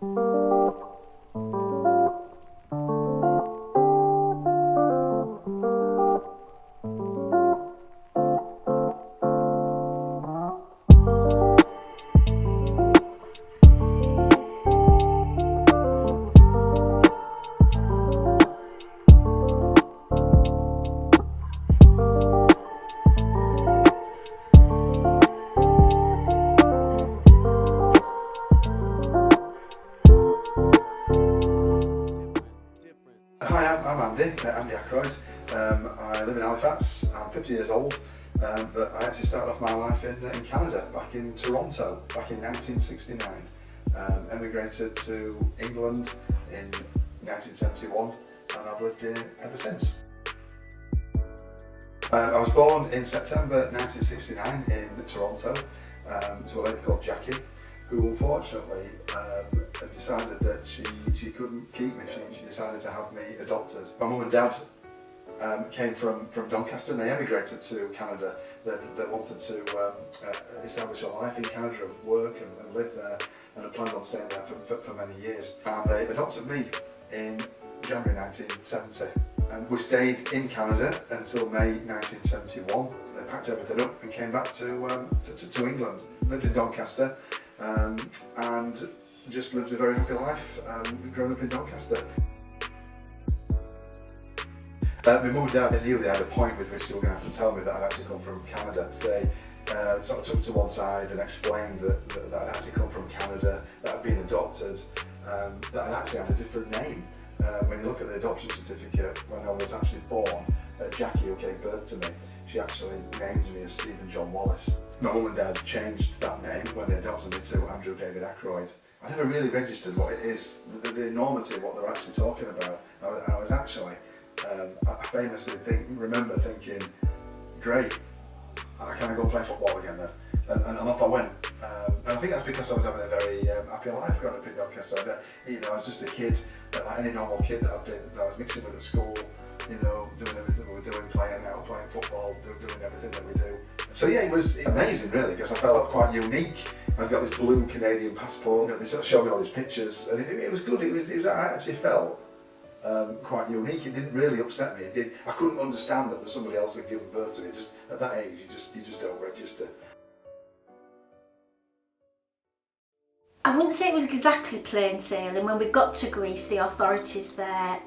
Hi, I'm Andy Ackroyd. I live in Halifax. I'm 50 years old, but I actually started off my life in Canada, back in Toronto, back in 1969. Emigrated to England in 1971, and I've lived here ever since. I was born in September 1969 in Toronto to a lady called Jackie, who unfortunately decided that she couldn't keep me. She decided to have me adopted. My mum and dad came from Doncaster, and they emigrated to Canada. They wanted to establish a life in Canada and work and live there, and had planned on staying there for many years. And they adopted me in January 1970. And we stayed in Canada until May 1971. They packed everything up and came back to England. Lived in Doncaster and just lived a very happy life, growing up in Doncaster. My mum and dad knew they had a point with which they were going to have to tell me that I'd actually come from Canada. So they sort of took me to one side and explained that I'd actually come from Canada, that I'd been adopted, that I'd actually had a different name. When you look at the adoption certificate, when I was actually born, Jackie, who gave birth to me, she actually named me as Stephen John Wallace. My mum and dad changed that name when they adopted me to Andrew David Ackroyd. I never really registered what it is, the enormity of what they're actually talking about. I was actually, I famously remember thinking, great, can I go and play football again then? And off I went. And I think that's because I was having a very happy life growing up in Doncaster. I was just a kid, like any normal kid that I was mixing with at school, doing everything we were doing, playing out, playing football, doing everything that we do. So yeah, it was amazing really, because I felt quite unique. I've got this blue Canadian passport, they sort of showed me all these pictures, and it was good. I actually felt quite unique. It didn't really upset me. I couldn't understand that somebody else had given birth to me. Just at that age, you just don't register. I wouldn't say it was exactly plain sailing. When we got to Greece, the authorities there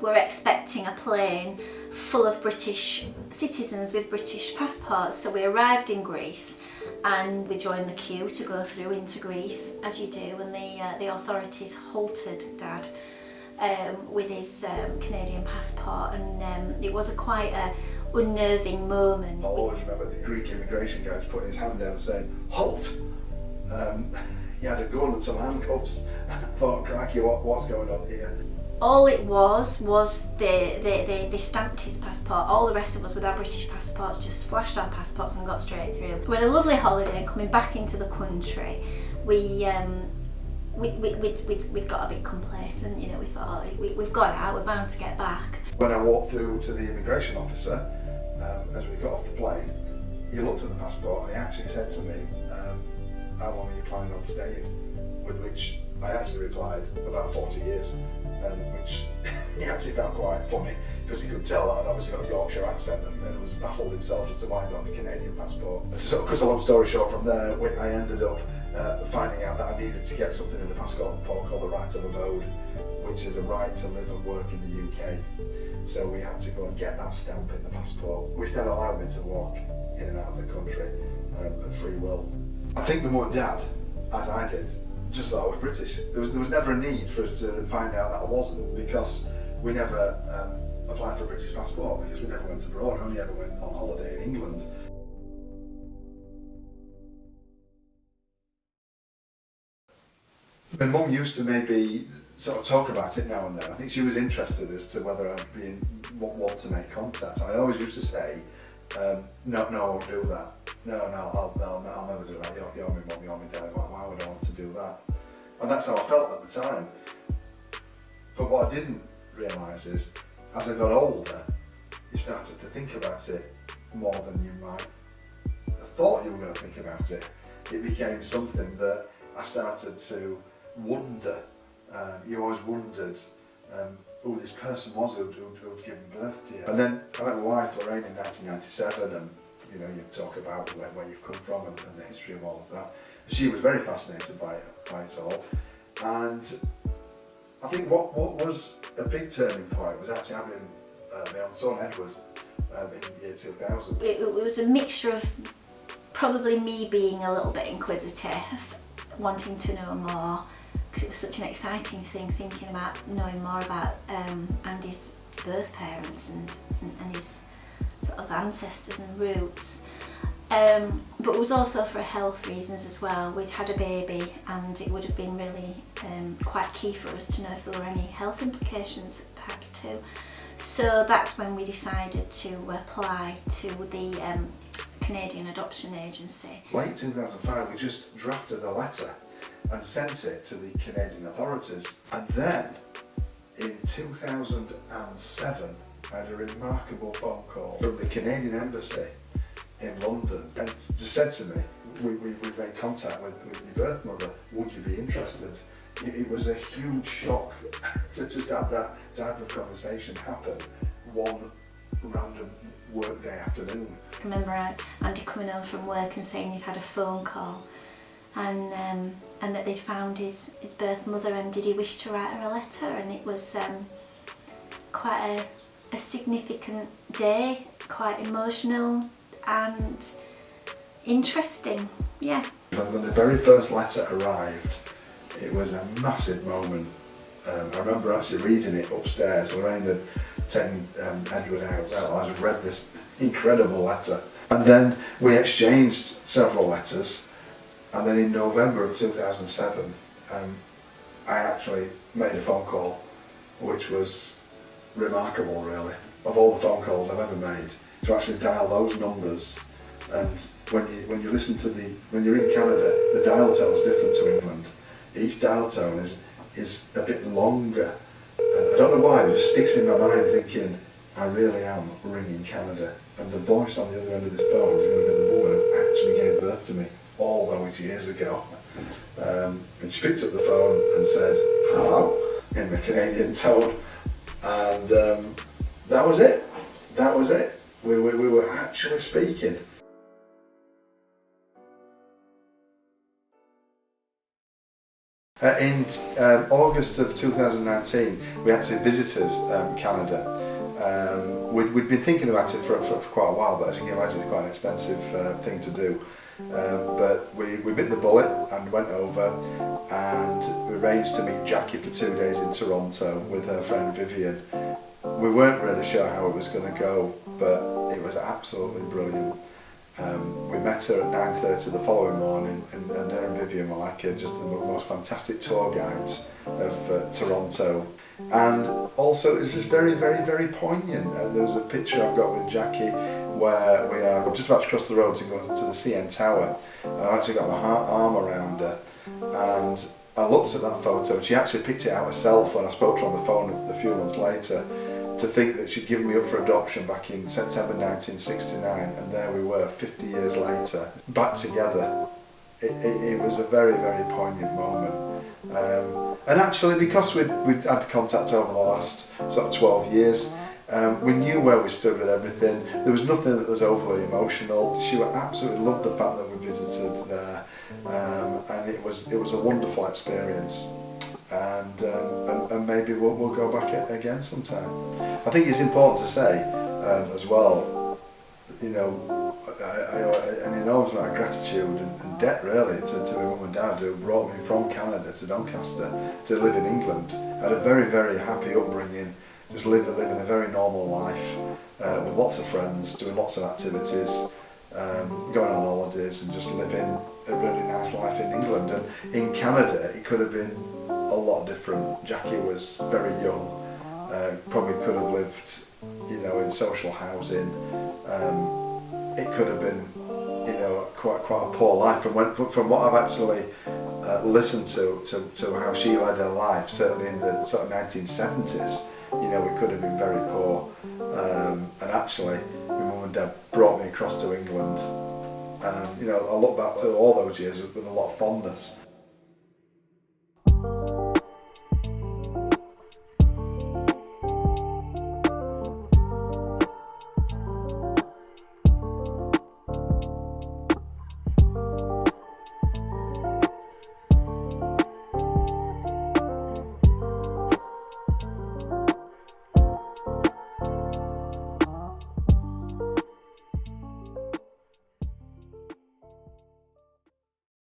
were expecting a plane full of British citizens with British passports. So we arrived in Greece and we joined the queue to go through into Greece, as you do, and the authorities halted Dad with his Canadian passport, and it was quite a unnerving moment. I always remember the Greek immigration guy putting his hand down saying, "Halt!" He had a gun and some handcuffs, and I thought, crikey, what's going on here? All it was they stamped his passport. All the rest of us with our British passports just flashed our passports and got straight through. We had a lovely holiday, and coming back into the country, we'd got a bit complacent. We thought, we've got out, we're bound to get back. When I walked through to the immigration officer, as we got off the plane, he looked at the passport and he actually said to me, "How long are you planning on staying?" With which I actually replied, "About 40 years," which he actually found quite funny, because he could tell that I'd obviously got a Yorkshire accent, and was baffled himself as to why I got the Canadian passport. So sort of cut a long story short, from there I ended up finding out that I needed to get something in the passport called the right of abode, which is a right to live and work in the UK. So we had to go and get that stamp in the passport, which then allowed me to walk in and out of the country at free will. I think my mum and dad, as I did, just thought I was British. There was never a need for us to find out that I wasn't, because we never applied for a British passport, because we never went abroad. We only ever went on holiday in England. My mum used to maybe sort of talk about it now and then. I think she was interested as to whether I'd want to make contact. I always used to say, no, I won't do that. No, I'll never do that. You're my mum, you're my dad. Why would I want to do that? And that's how I felt at the time. But what I didn't realise is, as I got older, you started to think about it more than you might have thought you were going to think about it. It became something that I started to wonder. You always wondered who this person was who'd given birth to you. And then I met my wife Lorraine in 1997, and you know, you talk about where you've come from and the history of all of that. She was very fascinated by it all, and I think what was a big turning point was actually having my own son Edward in the year 2000. It was a mixture of probably me being a little bit inquisitive, wanting to know more, because it was such an exciting thing, thinking about knowing more about Andy's birth parents and his sort of ancestors and roots. But it was also for health reasons as well. We'd had a baby, and it would have been really quite key for us to know if there were any health implications perhaps too. So that's when we decided to apply to the Canadian Adoption Agency. Late 2005, we just drafted a letter and sent it to the Canadian authorities. And then in 2007, I had a remarkable phone call from the Canadian Embassy in London, and just said to me, we've made contact with your birth mother, would you be interested? It was a huge shock to just have that type of conversation happen one random workday afternoon. I remember Andy coming home from work and saying he'd had a phone call, and that they'd found his birth mother, and did he wish to write her a letter, and it was quite a significant day, quite emotional and interesting, yeah. When the very first letter arrived, it was a massive moment. I remember actually reading it upstairs. Lorraine had taken Edward out, so I just read this incredible letter. And then we exchanged several letters, and then in November of 2007, I actually made a phone call, which was remarkable really. Of all the phone calls I've ever made, to actually dial those numbers. And when you listen to when you're in Canada, the dial tone is different to England. Each dial tone is a bit longer. And I don't know why, it just sticks in my mind thinking, I really am ringing Canada. And the voice on the other end of this phone is going to be the woman who actually gave birth to me all those years ago. And she picked up the phone and said, hello, in the Canadian tone. And that was it. That was it. We were actually speaking. In August of 2019, we actually visited Canada. We'd been thinking about it for quite a while, but as you can imagine, it's quite an expensive thing to do. But we bit the bullet and went over, and we arranged to meet Jackie for 2 days in Toronto with her friend Vivian. We weren't really sure how it was going to go, but it was absolutely brilliant. We met her at 9:30 the following morning, and her and Vivian were like just the most fantastic tour guides of Toronto. And also it was just very, very, very poignant. There was a picture I've got with Jackie where we're just about to cross the road to go to the CN Tower, and I've actually got my arm around her, and I looked at that photo, and she actually picked it out herself when I spoke to her on the phone a few months later, to think that she'd given me up for adoption back in September 1969, and there we were 50 years later, back together. It was a very, very poignant moment. And actually, because we'd had contact over the last sort of 12 years, we knew where we stood with everything. There was nothing that was overly emotional. She absolutely loved the fact that we visited there, and it was a wonderful experience. And maybe we'll go back again sometime. I think it's important to say as well, you know, I owe an enormous amount of gratitude and debt really to my mum and dad, who brought me from Canada to Doncaster to live in England. I had a very, very happy upbringing, just living a very normal life with lots of friends, doing lots of activities, going on holidays, and just living a really nice life in England. And in Canada it could have been a lot different. Jackie was very young, probably could have lived, you know, in social housing. It could have been, you know, quite a poor life. From what I've actually listened to how she led her life, certainly in the sort of 1970s, you know, we could have been very poor. And actually, my mum and dad brought me across to England. You know, I look back to all those years with a lot of fondness.